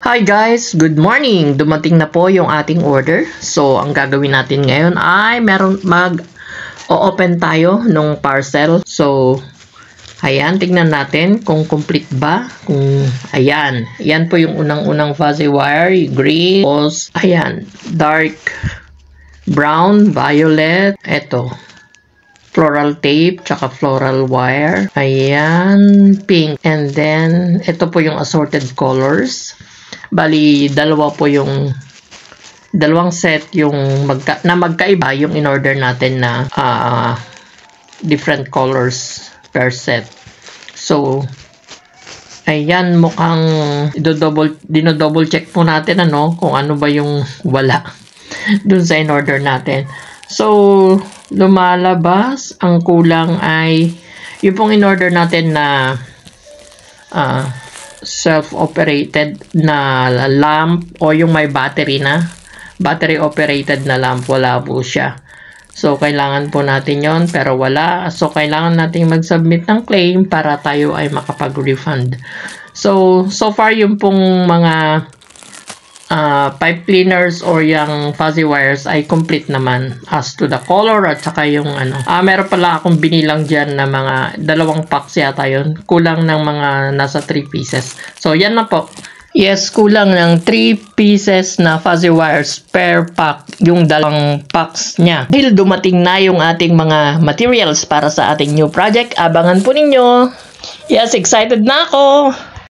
Hi guys, good morning! Dumating na po yung ating order. So, ang gagawin natin ngayon ay mag-o-open tayo nung parcel. So, ayan, tignan natin kung complete ba. Ayan, yan po yung unang-unang fuzzy wire, green, tapos, ayan, dark brown, violet, eto, floral tape, tsaka floral wire, ayan, pink, and then, ito po yung assorted colors. Bali, dalawang set yung magkaiba yung in-order natin na different colors per set. So, ayan, mukhang dino-double check po natin kung ano ba yung wala dun sa in-order natin. So, lumalabas, ang kulang ay yung pong in-order natin na self-operated na lamp o yung may battery operated na lamp, wala po siya. So, kailangan po natin yon pero wala. So, kailangan natin mag-submit ng claim para tayo ay makapag-refund. So far yung pong mga pipe cleaners or yung fuzzy wires ay complete naman as to the color at saka yung meron pala akong binilang dyan na mga 2 packs yata yun. Kulang ng mga nasa 3 pieces. So, yan na po. Yes, kulang ng 3 pieces na fuzzy wires per pack yung 2 packs niya. Dahil dumating na yung ating mga materials para sa ating new project, abangan po ninyo. Yes, excited na ako!